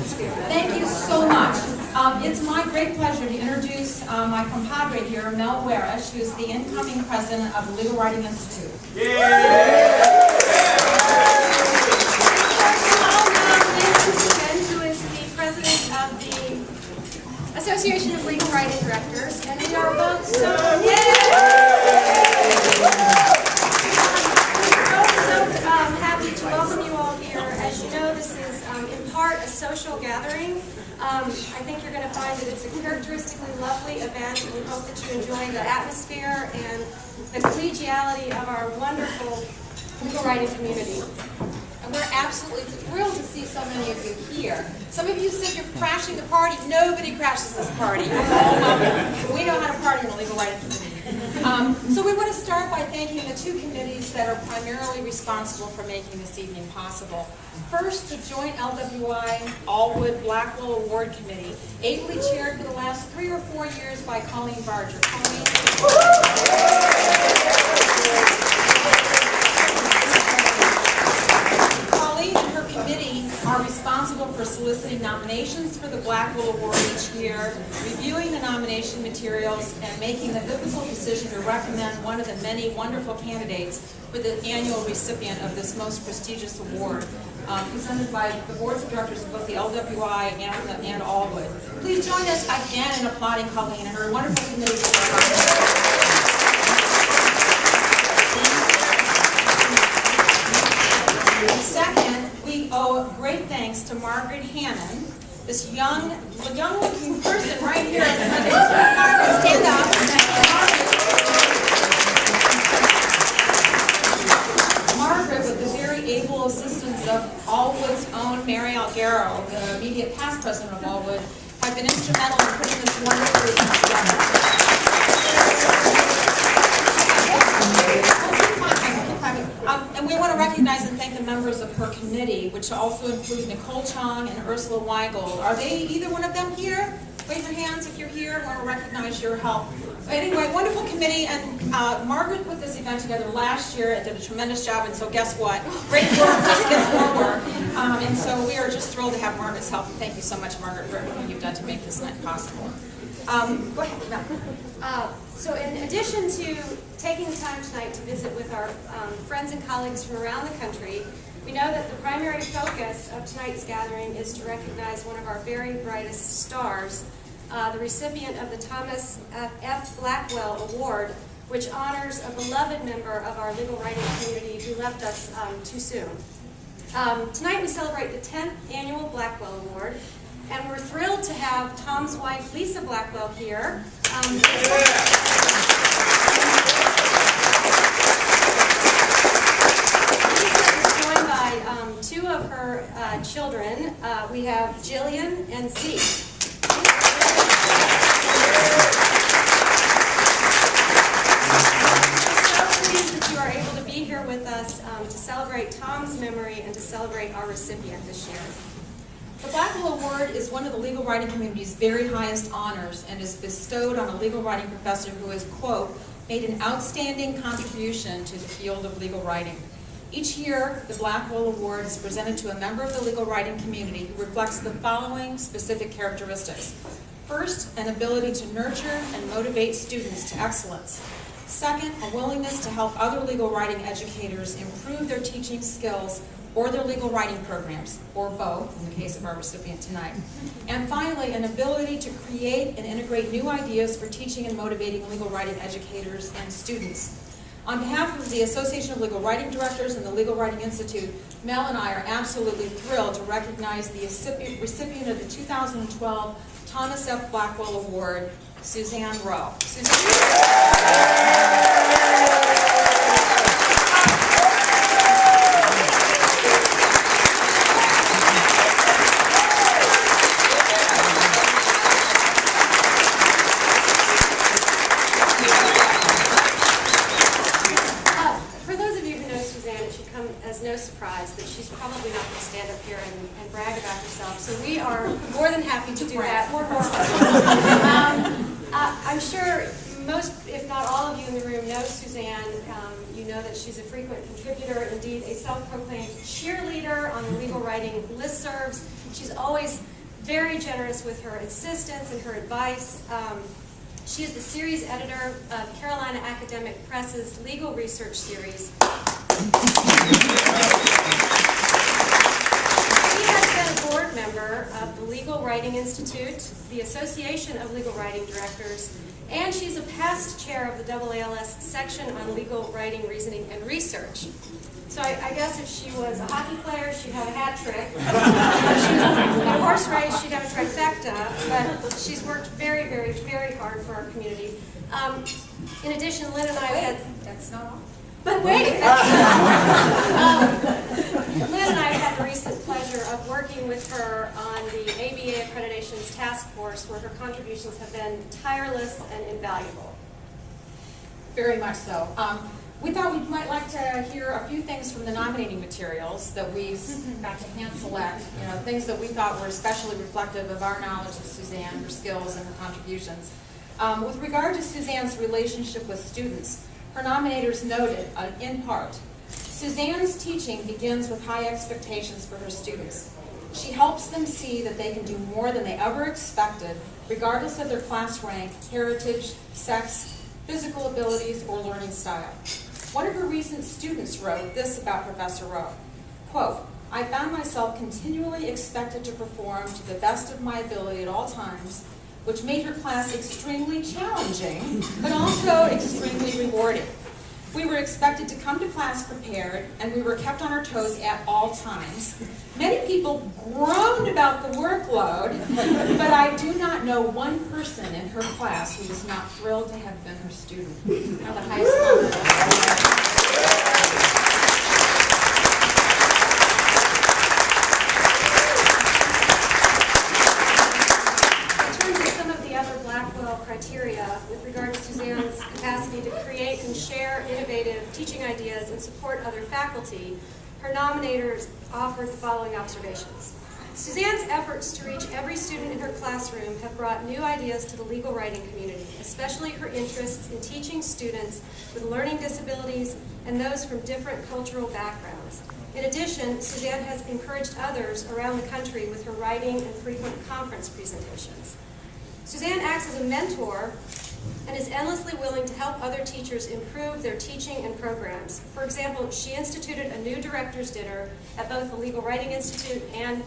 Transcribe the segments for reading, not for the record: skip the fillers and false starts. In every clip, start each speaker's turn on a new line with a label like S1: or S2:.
S1: Thank you so much. It's my great pleasure to introduce my compadre here, Mel Warish, who's the incoming president of the Legal Writing Institute.
S2: Who is the president of the Association of Legal Writing Directors, and we are both so happy to welcome you all here. As you know, this is in part a social gathering. I think you're going to find that it's a characteristically lovely event, and we hope that you enjoy the atmosphere and the collegiality of our wonderful legal writing community.
S1: And we're absolutely thrilled to see so many of you here. Some of you said you're crashing the party. Nobody crashes this party. We're all welcome. We know how to party in the legal writing community. So we want to start by thanking the two committees that are primarily responsible for making this evening possible. First, the joint LWI Allwood Blackwell Award Committee, ably chaired for the last 3 or 4 years by Colleen Barger. Colleen and her committee are responsible for soliciting nominations for the Blackwell Award each year, reviewing the nomination materials, and making the difficult decision to recommend one of the many wonderful candidates for the annual recipient of this most prestigious award, presented by the boards of directors of both the LWI and Allwood. Please join us again in applauding Colleen and her wonderful committee for their work. Second, we owe great thanks to Margaret Hannon, this young-looking person right here. Margaret, stand up. Margaret, with the very able assistance of Allwood's own Mary Alguero, the immediate past president of Allwood, have been instrumental in putting this wonderful event together. And we want to recognize and thank the members of her committee, which also include Nicole Chong and Ursula Weigel. Are they either one of them here? Raise your hands if you're here. I want to recognize your help. Anyway, wonderful committee, and Margaret put this event together last year and did a tremendous job, and so guess what? Great work just gets more work. And so we are just thrilled to have Margaret's help. Thank you so much, Margaret, for everything you've done to make this night possible. Go ahead. No.
S2: So in addition to taking the time tonight to visit with our friends and colleagues from around the country, we know that the primary focus of tonight's gathering is to recognize one of our very brightest stars, the recipient of the Thomas F. Blackwell Award, which honors a beloved member of our legal writing community who left us too soon. Tonight we celebrate the 10th Annual Blackwell Award, and we're thrilled to have Tom's wife, Lisa Blackwell, here. Lisa is joined by 2 of her children. We have Jillian and Zeke. We're so pleased that you are able to be here with us to celebrate Tom's memory and to celebrate our recipient this year.
S1: The Blackwell Award is one of the legal writing community's very highest honors and is bestowed on a legal writing professor who has, quote, made an outstanding contribution to the field of legal writing. Each year, the Blackwell Award is presented to a member of the legal writing community who reflects the following specific characteristics. First, an ability to nurture and motivate students to excellence. Second, a willingness to help other legal writing educators improve their teaching skills or their legal writing programs, or both, in the case of our recipient tonight. And finally, an ability to create and integrate new ideas for teaching and motivating legal writing educators and students. On behalf of the Association of Legal Writing Directors and the Legal Writing Institute, Mel and I are absolutely thrilled to recognize the recipient of the 2012 Thomas F. Blackwell Award, Suzanne Rowe.
S2: No surprise that she's probably not going to stand up here and brag about herself. So we are more than happy to do that. I'm sure most, if not all of you in the room know Suzanne. You know that she's a frequent contributor, indeed a self-proclaimed cheerleader on the legal writing listservs. She's always very generous with her assistance and her advice. She is the series editor of Carolina Academic Press's Legal Research Series. She has been a board member of the Legal Writing Institute, the Association of Legal Writing Directors, and she's a past chair of the AALS section on legal writing, reasoning, and research. So I guess if she was a hockey player, she'd have a hat trick. If she was a horse race, she'd have a trifecta. But she's worked very, very, very hard for our community. In addition, Lynn and I had...
S1: That's not all.
S2: But wait! Lynn and I had the recent pleasure of working with her on the ABA Accreditations Task Force, where her contributions have been tireless and invaluable.
S1: Very much so. We thought we might like to hear a few things from the nominating materials that we got to hand select, things that we thought were especially reflective of our knowledge of Suzanne, her skills, and her contributions. With regard to Suzanne's relationship with students, her nominators noted, in part, Suzanne's teaching begins with high expectations for her students. She helps them see that they can do more than they ever expected, regardless of their class rank, heritage, sex, physical abilities, or learning style. One of her recent students wrote this about Professor Rowe, quote, I found myself continually expected to perform to the best of my ability at all times, which made her class extremely challenging, but also extremely rewarding. We were expected to come to class prepared, and we were kept on our toes at all times. Many people groaned about the workload, but I do not know one person in her class who was not thrilled to have been her student. Now the highest compliment.
S2: Blackwell criteria with regard to Suzanne's capacity to create and share innovative teaching ideas and support other faculty, her nominators offered the following observations. Suzanne's efforts to reach every student in her classroom have brought new ideas to the legal writing community, especially her interests in teaching students with learning disabilities and those from different cultural backgrounds. In addition, Suzanne has encouraged others around the country with her writing and frequent conference presentations. Suzanne acts as a mentor and is endlessly willing to help other teachers improve their teaching and programs. For example, she instituted a new director's dinner at both the Legal Writing Institute and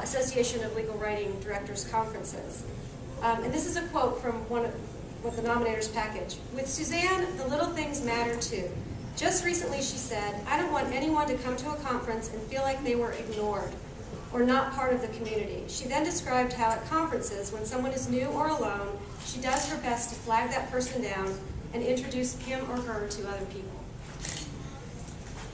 S2: Association of Legal Writing Directors conferences. And this is a quote from one of the nominators' package. With Suzanne, the little things matter too. Just recently she said, I don't want anyone to come to a conference and feel like they were ignored or not part of the community. She then described how at conferences, when someone is new or alone, she does her best to flag that person down and introduce him or her to other people.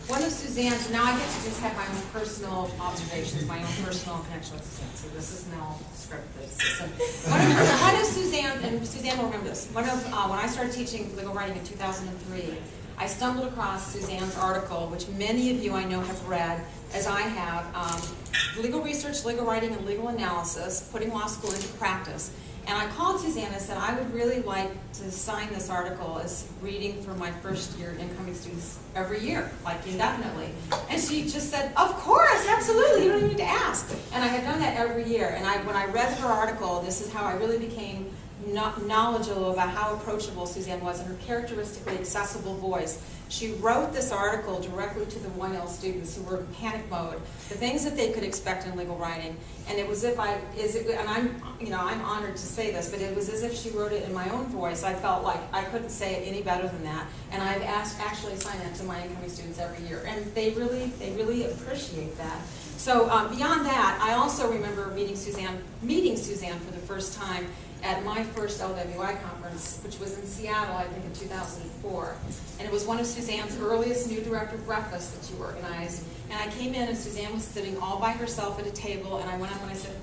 S1: One of Suzanne's, now I get to just have my own personal observations, my own personal connection with Suzanne, so this is no scripted. One of Suzanne, and Suzanne will remember this, when I started teaching legal writing in 2003, I stumbled across Suzanne's article, which many of you I know have read, as I have, Legal Research, Legal Writing, and Legal Analysis, Putting Law School into Practice. And I called Suzanne and said, I would really like to sign this article as reading for my first year incoming students every year, like indefinitely. And she just said, of course, absolutely, you don't even need to ask. And I had done that every year. And when I read her article, this is how I really became knowledgeable about how approachable Suzanne was and her characteristically accessible voice. She wrote this article directly to the 1L students who were in panic mode, the things that they could expect in legal writing, and it was and I'm honored to say this, but it was as if she wrote it in my own voice. I felt like I couldn't say it any better than that, and I've actually assigned that to my incoming students every year, and they really appreciate that. So beyond that, I also remember meeting Suzanne for the first time at my first LWI conference, which was in Seattle, I think in 2004. And it was one of Suzanne's earliest new director breakfasts that she organized. And I came in and Suzanne was sitting all by herself at a table, and I went up and I said,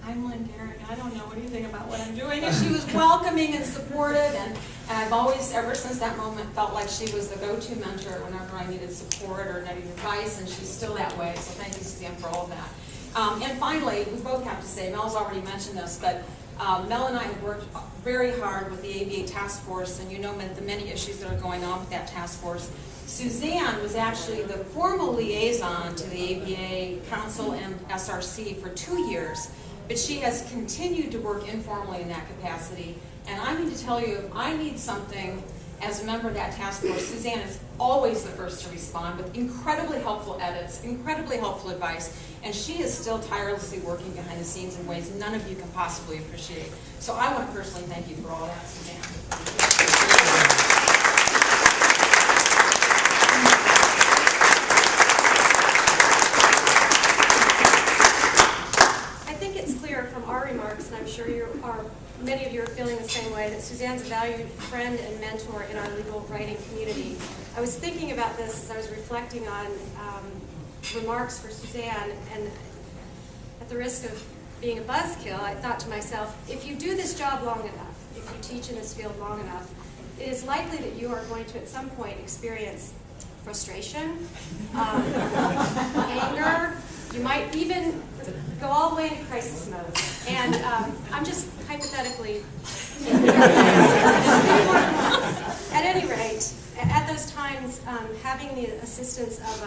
S1: I'm Lynn Garrett, I don't know anything about what I'm doing. And she was welcoming and supportive, and I've always, ever since that moment, felt like she was the go-to mentor whenever I needed support or needed advice, and she's still that way. So thank you, Suzanne, for all of that. And finally, we both have to say, Mel's already mentioned this, but Mel and I have worked very hard with the ABA task force, and you know the many issues that are going on with that task force. Suzanne was actually the formal liaison to the ABA Council and SRC for 2 years, but she has continued to work informally in that capacity. And I need to tell you, if I need something as a member of that task force, Suzanne is always the first to respond with incredibly helpful edits, incredibly helpful advice, and she is still tirelessly working behind the scenes in ways none of you can possibly appreciate. So I want to personally thank you for all that, Suzanne.
S2: I think it's clear from our remarks, and I'm sure many of you are feeling the same way, that Suzanne's a valued friend and mentor in our legal writing community. I was thinking about this as I was reflecting on remarks for Suzanne, and at the risk of being a buzzkill, I thought to myself, if you do this job long enough, if you teach in this field long enough, it is likely that you are going to at some point experience frustration, anger. You might even go all the way into crisis mode. And I'm just hypothetically, at any rate, at those times, having the assistance of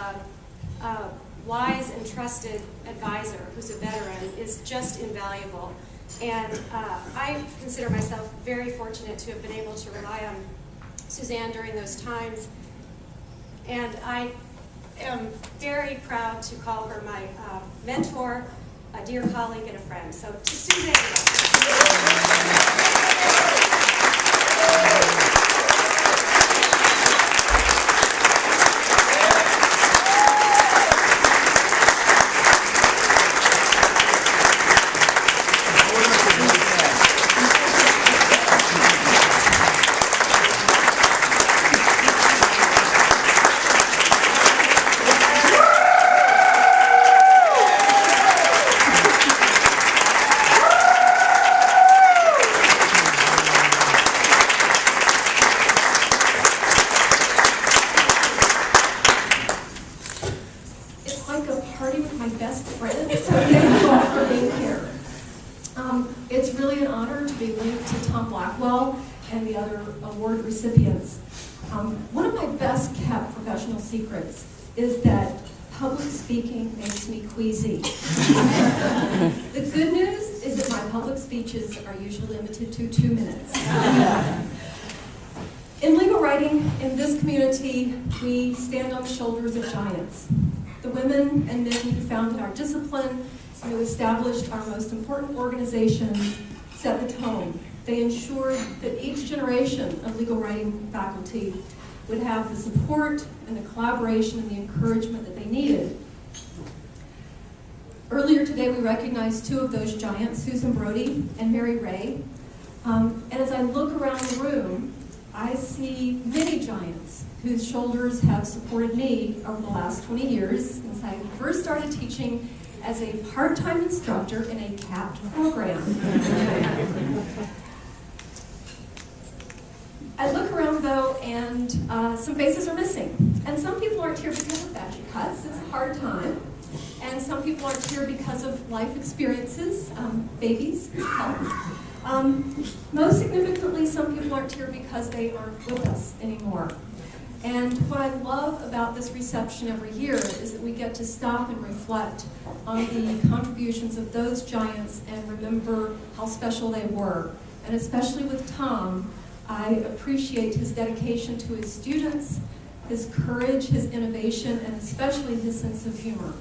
S2: a wise and trusted advisor who's a veteran is just invaluable. And I consider myself very fortunate to have been able to rely on Suzanne during those times. And I am very proud to call her my mentor, a dear colleague, and a friend. So to Suzanne.
S3: It's really an honor to be linked to Tom Blackwell and the other award recipients. One of my best kept professional secrets is that public speaking makes me queasy. The good news is that my public speeches are usually limited to 2 minutes. In legal writing, in this community, we stand on the shoulders of giants. The women and men who founded our discipline, who established our most important organizations, set the tone. They ensured that each generation of legal writing faculty would have the support and the collaboration and the encouragement that they needed. Earlier today, we recognized 2 of those giants, Susan Brody and Mary Ray. And as I look around the room, I see many giants whose shoulders have supported me over the last 20 years since I first started teaching as a part-time instructor in a capped program. I look around though, and some faces are missing. And some people aren't here because of budget cuts, it's a hard time. And some people aren't here because of life experiences, babies, health. Most significantly, some people aren't here because they aren't with us anymore. And what I love about this reception every year is that we get to stop and reflect on the contributions of those giants and remember how special they were. And especially with Tom, I appreciate his dedication to his students, his courage, his innovation, and especially his sense of humor.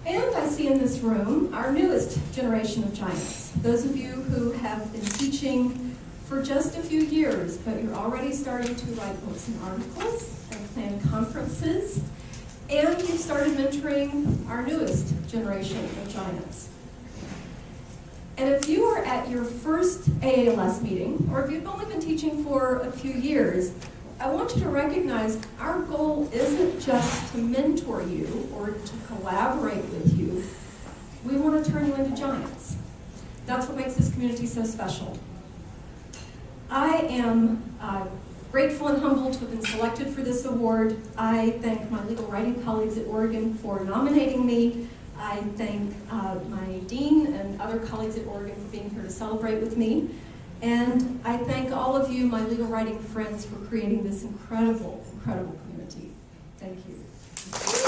S3: And I see in this room our newest generation of giants, those of you who have been teaching for just a few years, but you're already starting to write books and articles and plan conferences, and you've started mentoring our newest generation of giants. And if you are at your first AALS meeting, or if you've only been teaching for a few years, I want you to recognize our goal isn't just to mentor you or to collaborate with you. We want to turn you into giants. That's what makes this community so special. I am grateful and humbled to have been selected for this award. I thank my legal writing colleagues at Oregon for nominating me. I thank my dean and other colleagues at Oregon for being here to celebrate with me. And I thank all of you, my legal writing friends, for creating this incredible, incredible community. Thank you.